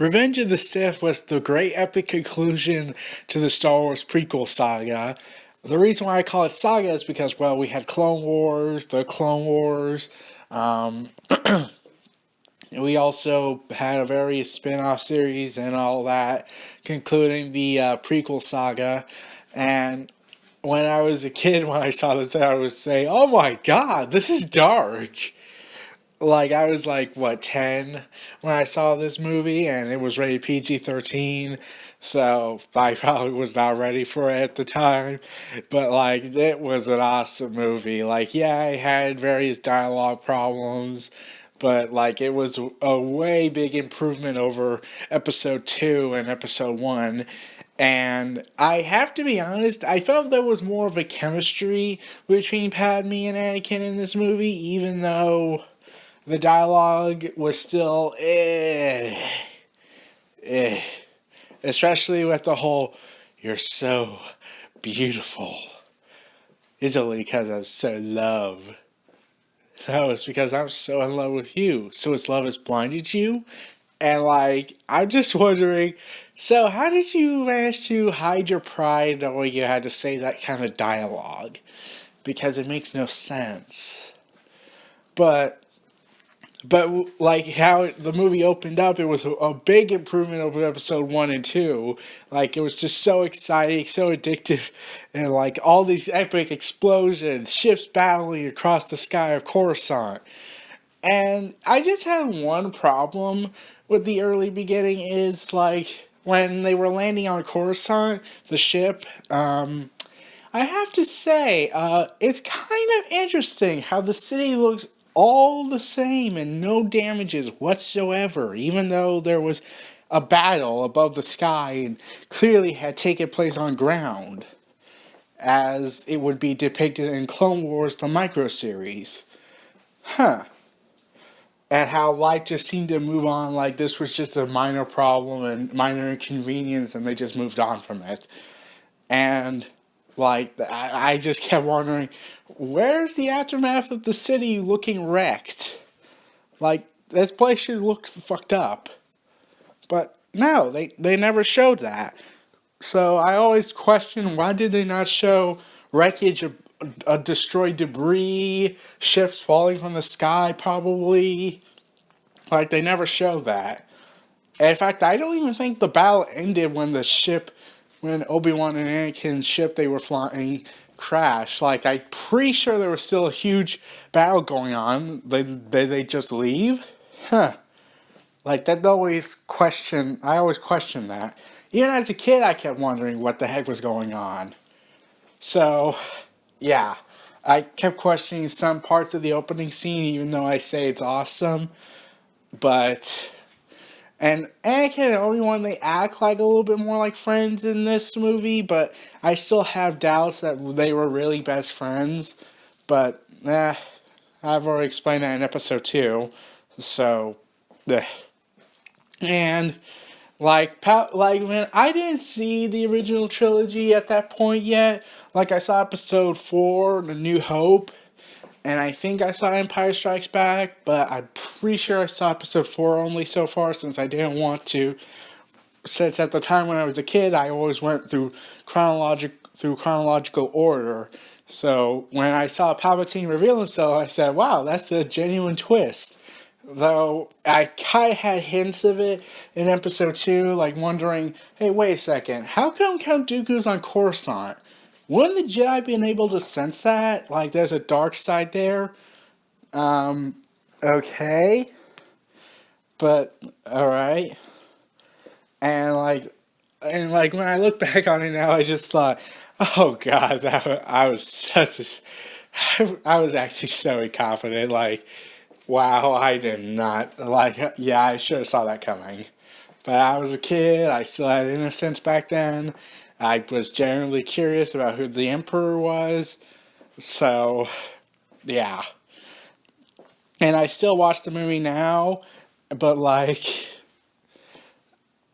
Revenge of the Sith was the great epic conclusion to the Star Wars prequel saga. The reason why I call it saga is because, well, we had Clone Wars, the Clone Wars. Um, we also had a various spin off series and all that, concluding the prequel saga. And when I was a kid, when I saw this, I was saying, oh my god, this is dark. Like, I was like, what, 10 when I saw this movie, and it was rated PG-13, so I probably was not ready for it at the time. But, like, it was an awesome movie. Like, yeah, it had various dialogue problems, but, like, it was a way big improvement over episode 2 and episode 1. And I have to be honest, I felt there was more of a chemistry between Padme and Anakin in this movie, even though the dialogue was still eh. Especially with the whole, you're so beautiful. It's only because I'm so in love. No, it's because I'm so in love with you. So it's love has blinded you? And, like, I'm just wondering, so how did you manage to hide your pride knowing you had to say that kind of dialogue? Because it makes no sense. But like how the movie opened up, it was a big improvement over episode 1 and 2. Like, it was just so exciting, so addictive, and like all these epic explosions, ships battling across the sky of Coruscant. And I just had one problem with the early beginning is, like, when they were landing on Coruscant, the ship, I have to say, it's kind of interesting how the city looks all the same and no damages whatsoever, even though there was a battle above the sky and clearly had taken place on ground, as it would be depicted in Clone Wars, the micro series. Huh. And how life just seemed to move on like this was just a minor problem and minor inconvenience, and they just moved on from it. And like, I just kept wondering, where's the aftermath of the city looking wrecked? Like, this place should look fucked up. But no, they never showed that. So I always question, why did they not show wreckage of destroyed debris, ships falling from the sky probably? Like, they never showed that. In fact, I don't even think the battle ended when when Obi-Wan and Anakin's ship they were flying crashed. Like, I'm pretty sure there was still a huge battle going on. They just leave? Huh. Like, I always question that. Even as a kid, I kept wondering what the heck was going on. So, yeah. I kept questioning some parts of the opening scene, even though I say it's awesome. But, and Anakin and Obi-Wan, they act like a little bit more like friends in this movie, but I still have doubts that they were really best friends. But, I've already explained that in episode 2. So, and, like, when I didn't see the original trilogy at that point yet. Like, I saw episode 4, The New Hope, and I think I saw Empire Strikes Back, but I'm pretty sure I saw episode 4 only so far, since I didn't want to. Since at the time when I was a kid, I always went through chronological order. So when I saw Palpatine reveal himself, I said, wow, that's a genuine twist. Though I kind of had hints of it in episode 2, like wondering, hey, wait a second, how come Count Dooku's on Coruscant? Wouldn't the Jedi been able to sense that? Like, there's a dark side there? Okay. But, alright. And like, when I look back on it now, I just thought, oh god, I was I was actually so incompetent, like, wow, I did not, like, yeah, I should have saw that coming. But I was a kid, I still had innocence back then. I was generally curious about who the Emperor was. So, yeah. And I still watch the movie now, but like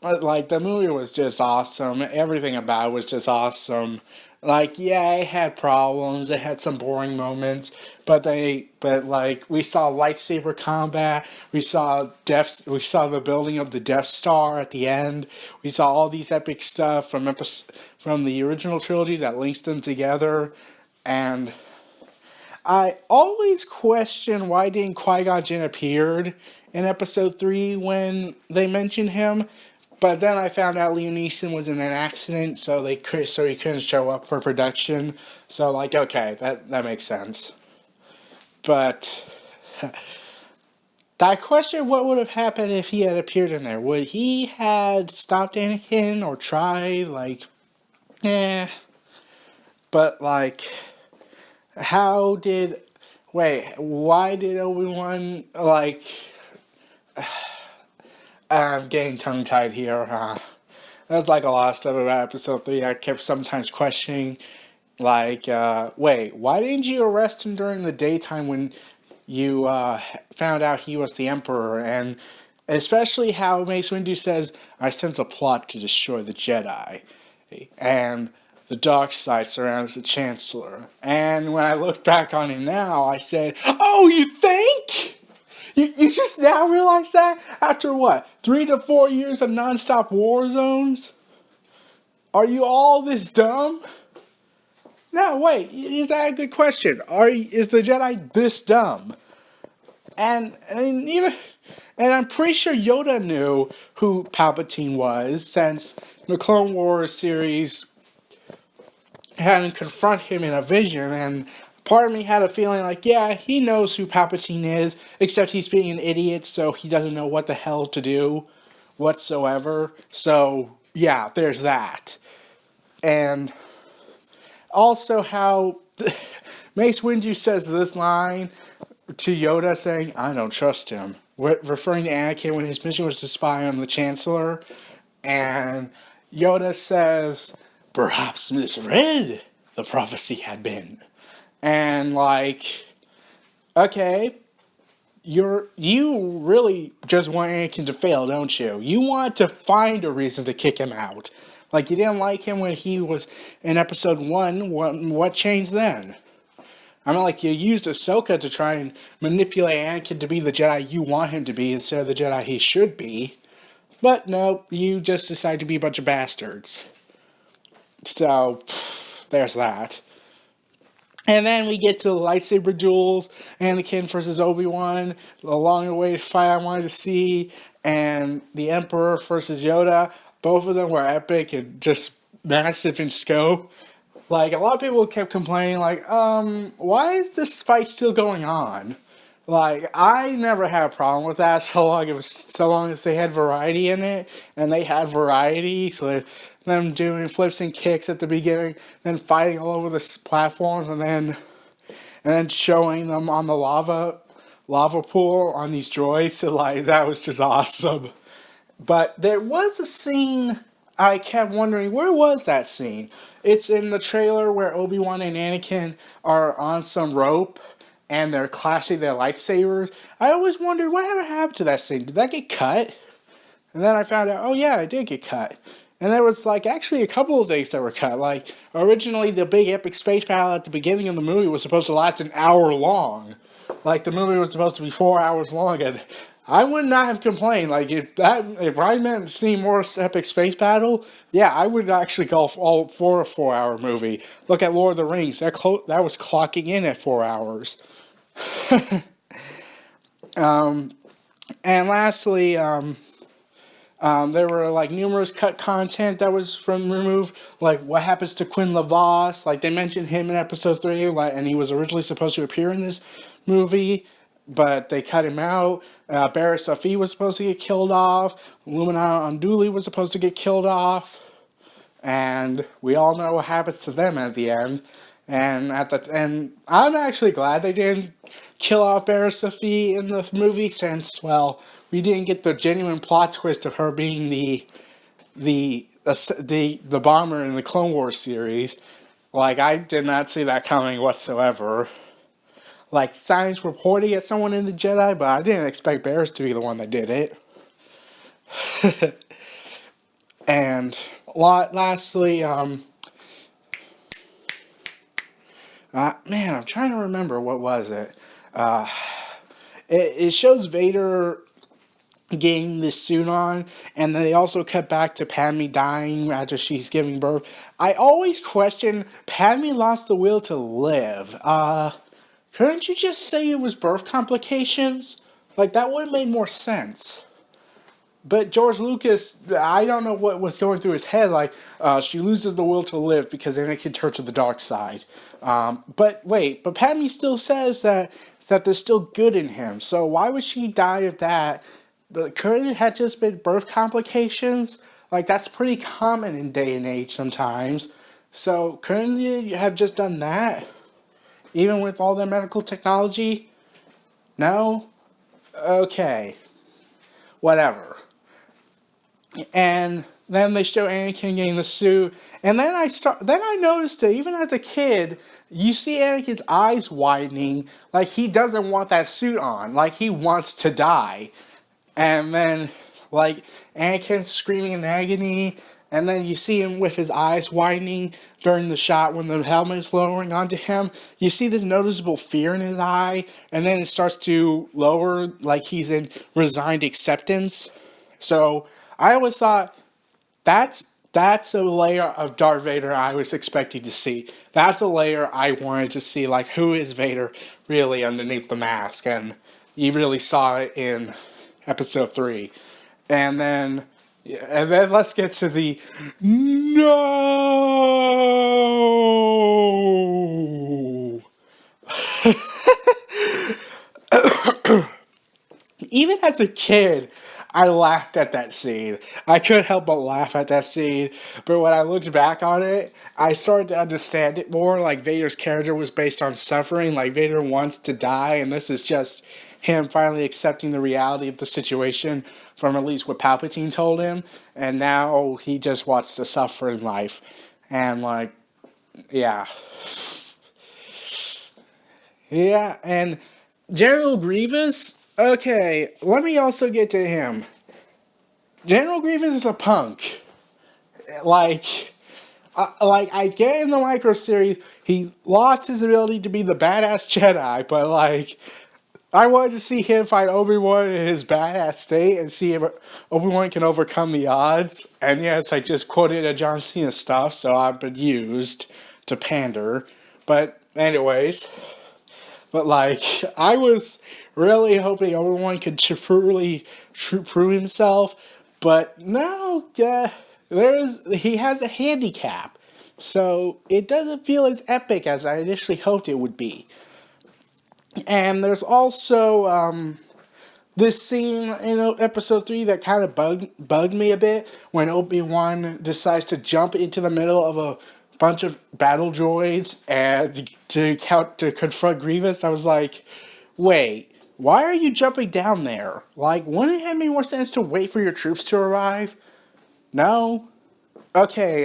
the movie was just awesome. Everything about it was just awesome. Like, yeah, it had problems. It had some boring moments, but like, we saw lightsaber combat. We saw the building of the Death Star at the end. We saw all these epic stuff from the original trilogy that links them together, and I always question why didn't Qui-Gon Jinn appeared in Episode 3 when they mentioned him. But then I found out Liam Neeson was in an accident, so he couldn't show up for production. So like, okay, that makes sense. But I question what would have happened if he had appeared in there. Would he had stopped Anakin or tried like, eh? But like, how did? Wait, why did Obi-Wan like? I'm getting tongue-tied here. There's like a lot of stuff about Episode 3 I kept sometimes questioning. Like, wait, why didn't you arrest him during the daytime when you found out he was the Emperor? And especially how Mace Windu says, I sense a plot to destroy the Jedi. And the dark side surrounds the Chancellor. And when I look back on it now, I said, oh, you think? You just now realize that? After what? 3 to 4 years of nonstop war zones? Are you all this dumb? No, wait. Is that a good question? Is the Jedi this dumb? And I'm pretty sure Yoda knew who Palpatine was, since the Clone Wars series had him confront him in a vision, and part of me had a feeling like, yeah, he knows who Palpatine is, except he's being an idiot, so he doesn't know what the hell to do whatsoever. So, yeah, there's that. And also how Mace Windu says this line to Yoda saying, I don't trust him, referring to Anakin when his mission was to spy on the Chancellor. And Yoda says, perhaps misread the prophecy had been. And like, okay, you really just want Anakin to fail, don't you? You want to find a reason to kick him out. Like, you didn't like him when he was in Episode 1. What changed then? I mean, like, you used Ahsoka to try and manipulate Anakin to be the Jedi you want him to be instead of the Jedi he should be. But no, you just decide to be a bunch of bastards. So, there's that. And then we get to the lightsaber duels, Anakin versus Obi-Wan, the long-awaited fight I wanted to see, and the Emperor versus Yoda. Both of them were epic and just massive in scope. Like, a lot of people kept complaining, like, why is this fight still going on? Like, I never had a problem with that so long as they had variety in it, and they had variety, so them doing flips and kicks at the beginning, then fighting all over the platforms, and then showing them on the lava pool on these droids, so like, that was just awesome. But there was a scene I kept wondering, where was that scene? It's in the trailer where Obi-Wan and Anakin are on some rope, and they're clashing their lightsabers. I always wondered, whatever happened to that scene? Did that get cut? And then I found out, oh yeah, it did get cut. And there was, like, actually a couple of things that were cut. Like, originally the big epic space battle at the beginning of the movie was supposed to last an hour long. Like, the movie was supposed to be 4 hours long, and I would not have complained. Like, if I meant seeing more epic space battle, yeah, I would actually go all for a 4 hour movie. Look at Lord of the Rings. That was clocking in at 4 hours. And lastly, there were like numerous cut content that was removed, like what happens to Quinn Lavos. Like, they mentioned him in Episode 3, and he was originally supposed to appear in this movie, but they cut him out. Barriss Offee was supposed to get killed off. Luminara Unduli was supposed to get killed off, and we all know what happens to them at the end. And I'm actually glad they didn't kill off Barriss Offee in the movie, since, well, we didn't get the genuine plot twist of her being the bomber in the Clone Wars series. Like, I did not see that coming whatsoever. Like, signs were pointing at someone in the Jedi, but I didn't expect Barriss to be the one that did it. And lastly, Man, I'm trying to remember, what was it? It shows Vader getting this suit on, and then they also cut back to Padme dying after she's giving birth. I always question, Padme lost the will to live. Couldn't you just say it was birth complications? Like, that would have made more sense. But George Lucas, I don't know what was going through his head. Like, she loses the will to live because Anakin turned to the dark side. But Padme still says that there's still good in him. So why would she die of that? But couldn't it have just been birth complications? Like, that's pretty common in day and age sometimes. So couldn't you have just done that? Even with all the medical technology? No? Okay. Whatever. And then they show Anakin getting the suit, and then I noticed that even as a kid, you see Anakin's eyes widening, like he doesn't want that suit on, like he wants to die. And then, like, Anakin's screaming in agony, and then you see him with his eyes widening during the shot when the helmet's lowering onto him. You see this noticeable fear in his eye, and then it starts to lower, like he's in resigned acceptance. So I always thought that's a layer of Darth Vader I was expecting to see. That's a layer I wanted to see, like, who is Vader really underneath the mask, and you really saw it in Episode 3. And then let's get to the no. Even as a kid, I laughed at that scene. I couldn't help but laugh at that scene. But when I looked back on it, I started to understand it more. Like, Vader's character was based on suffering. Like, Vader wants to die, and this is just him finally accepting the reality of the situation from at least what Palpatine told him. And now he just wants to suffer in life. And, like, yeah. Yeah, and General Grievous... Okay, let me also get to him. General Grievous is a punk. Like I get in the Micro series, he lost his ability to be the badass Jedi, but, like, I wanted to see him fight Obi-Wan in his badass state and see if Obi-Wan can overcome the odds. And yes, I just quoted a John Cena stuff, so I've been used to pander. But anyways... But, like, I was really hoping Obi-Wan could truly prove himself. But no, he has a handicap. So it doesn't feel as epic as I initially hoped it would be. And there's also this scene in Episode 3 that kind of bugged me a bit. When Obi-Wan decides to jump into the middle of a bunch of battle droids and to confront Grievous. I was like, wait, why are you jumping down there? Like, wouldn't it have made more sense to wait for your troops to arrive? No? Okay,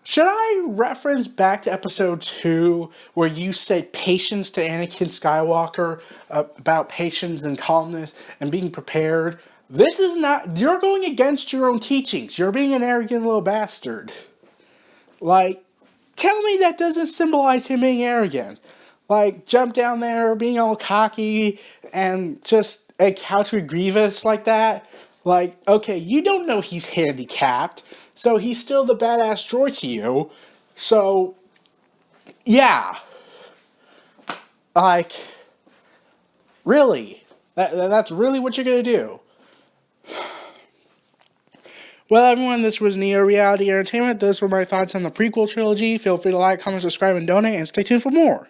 should I reference back to Episode 2 where you said patience to Anakin Skywalker about patience and calmness and being prepared? This is not... You're going against your own teachings. You're being an arrogant little bastard. Like, tell me that doesn't symbolize him being arrogant. Like, jump down there, being all cocky, and just encounter Grievous like that. Like, okay, you don't know he's handicapped, so he's still the badass droid to you. So, yeah. Like, really? That's really what you're gonna do? Well, everyone, this was Neo Reality Entertainment. Those were my thoughts on the prequel trilogy. Feel free to like, comment, subscribe, and donate, and stay tuned for more.